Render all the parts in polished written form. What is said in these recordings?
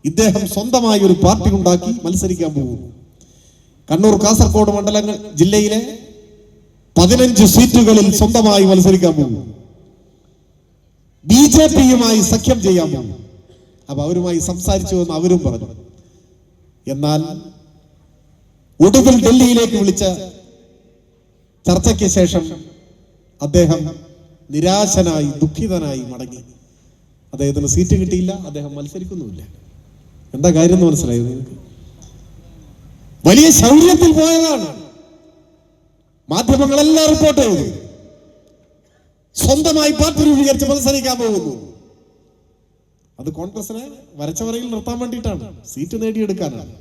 ഇദ്ദേഹം സ്വന്തമായി ഒരു പാർട്ടി ഉണ്ടാക്കി മത്സരിക്കാൻ പോകുന്നു. കണ്ണൂർ കാസർഗോഡ് മണ്ഡലങ്ങൾ ജില്ലയിലെ 15 സീറ്റുകളിൽ സ്വന്തമായി മത്സരിക്കാൻ പോകുന്നു. BJPയുമായി സഖ്യം ചെയ്യാൻ പോകുന്നു. അപ്പൊ അവരുമായി സംസാരിച്ചു എന്ന് അവരും പറഞ്ഞു. എന്നാൽ ഒടുവിൽ ഡൽഹിയിലേക്ക് വിളിച്ച ചർച്ചയ്ക്ക് ശേഷം അദ്ദേഹം നിരാശനായി ദുഃഖിതനായി മടങ്ങി. അദ്ദേഹത്തിന് സീറ്റ് കിട്ടിയില്ല, അദ്ദേഹം മത്സരിക്കുന്നുമില്ല. എന്താ കാര്യം എന്ന് മനസ്സിലായത് നിങ്ങൾക്ക്? വലിയ ശൗര്യത്തിൽ പോയതാണ്. മാധ്യമങ്ങളെല്ലാം റിപ്പോർട്ട് ചെയ്തു. സ്വന്തമായി പാർട്ടി രൂപീകരിച്ച് മത്സരിക്കാൻ പോകുന്നു. അത് കോൺഗ്രസിനെ വരച്ച വരയിൽ നിർത്താൻ വേണ്ടിയിട്ടാണ്, സീറ്റ് നേടിയെടുക്കാനാണ്.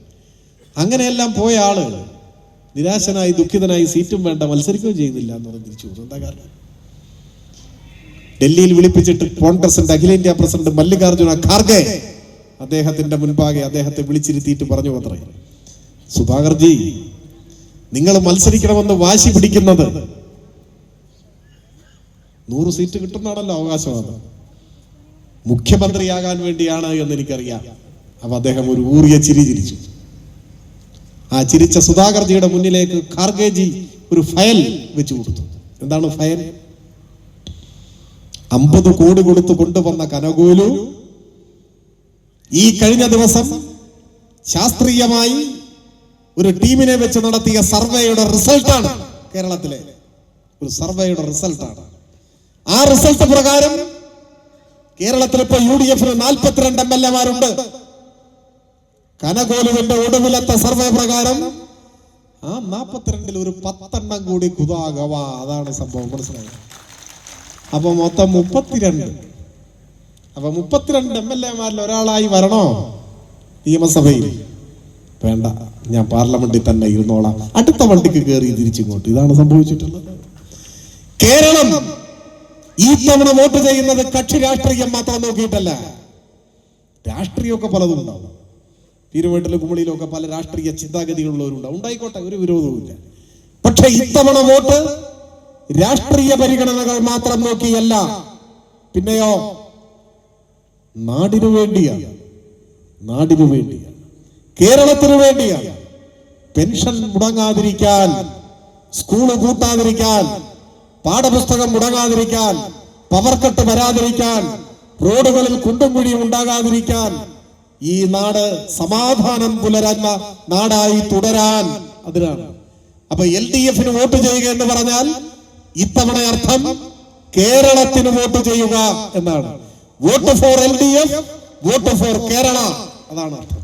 അങ്ങനെയെല്ലാം പോയ ആള് നിരാശനായി ദുഃഖിതനായി സീറ്റും വേണ്ട മത്സരിക്കുകയും ചെയ്യുന്നില്ല എന്ന് പറഞ്ഞ് തിരിച്ചു പോകുന്നു. എന്താ കാരണം? ഡൽഹിയിൽ വിളിപ്പിച്ചിട്ട് കോൺഗ്രസിന്റെ അഖിലേന്ത്യാ പ്രസിഡന്റ് മല്ലികാർജുന ഖാർഗെ അദ്ദേഹത്തിന്റെ മുൻപാകെ അദ്ദേഹത്തെ വിളിച്ചിരുത്തിയിട്ട് പറഞ്ഞു അത്രേ, സുധാകർജി, നിങ്ങൾ മത്സരിക്കണമെന്ന് വാശി പിടിക്കുന്നത് 100 സീറ്റ് കിട്ടുന്നതാണല്ലോ അവകാശമാണ്, മുഖ്യമന്ത്രിയാകാൻ വേണ്ടിയാണ് എന്ന് എനിക്കറിയാം. അപ്പൊ അദ്ദേഹം ഒരു ഊറിയ ചിരി ചിരിച്ചു. ആ ചിരിച്ച സുധാകർജിയുടെ മുന്നിലേക്ക് ഖാർഗെജി ഒരു ഫയൽ വെച്ചു കൊടുത്തു. എന്താണ് ഫയൽ? 50 കോടി കൊടുത്തു കൊണ്ടുവന്ന കനകോലു ഈ കഴിഞ്ഞ ദിവസം ശാസ്ത്രീയമായി ഒരു ടീമിനെ വെച്ച് നടത്തിയ സർവേയുടെ റിസൾട്ടാണ്. കേരളത്തിലെ ഒരു സർവേയുടെ റിസൾട്ടാണ്. ആ റിസൾട്ട് പ്രകാരം കേരളത്തിൽ ഇപ്പൊ UDF-ന് 42 MLA-മാരുണ്ട്. കനകോലുവിന്റെ ഒടുവിലത്തെ സർവേ പ്രകാരം ആ 42-ൽ ഒരു 10 എണ്ണം കൂടി കുതാകവ. അതാണ് സംഭവം, മനസ്സിലായത്? അപ്പൊ മൊത്തം 32. അപ്പൊ 32 MLA-മാരിൽ ഒരാളായി വരണോ നിയമസഭയിൽ? വേണ്ട, ഞാൻ പാർലമെന്റിൽ തന്നെ ഇരുന്നോളാം, അടുത്ത വണ്ടിക്ക് കയറി തിരിച്ചിങ്ങോട്ട്. ഇതാണ് സംഭവിച്ചിട്ടുള്ളത്. കേരളം ഈ തവണ വോട്ട് ചെയ്യുന്നത് കക്ഷി രാഷ്ട്രീയം മാത്രം നോക്കിയിട്ടല്ല. രാഷ്ട്രീയമൊക്കെ പലതും ഉണ്ടാവും. തിരുവട്ടിലും കുമളിയിലും ഒക്കെ പല രാഷ്ട്രീയ ചിന്താഗതികളുള്ളവരുണ്ടാവും. ഉണ്ടായിക്കോട്ടെ, ഒരു വിരോധവുമില്ല. പക്ഷെ ഇത്തവണ വോട്ട് രാഷ്ട്രീയ പരിഗണനകൾ മാത്രം നോക്കിയല്ല, പിന്നെയോ നാടിനു വേണ്ടിയാണ്. നാടിനു വേണ്ടിയാണ്, കേരളത്തിനു വേണ്ടിയാണ്. പെൻഷൻ മുടങ്ങാതിരിക്കാൻ, സ്കൂള് കൂട്ടാതിരിക്കാൻ, പാഠപുസ്തകം മുടങ്ങാതിരിക്കാൻ, പവർ കട്ട് വരാതിരിക്കാൻ, റോഡുകളിൽ കുണ്ടും കുഴിയും ഉണ്ടാകാതിരിക്കാൻ, ഈ നാട് സമാധാനം പുലരുന്ന നാടായി തുടരാൻ, അതിനാണ്. അപ്പൊ LDF-ന് വോട്ട് ചെയ്യുക എന്ന് പറഞ്ഞാൽ ഇത്തവണ അർത്ഥം കേരളത്തിന് വോട്ട് ചെയ്യുക എന്നാണ്. Vote four LDF, vote four Kerala, അതാണ് അർത്ഥം.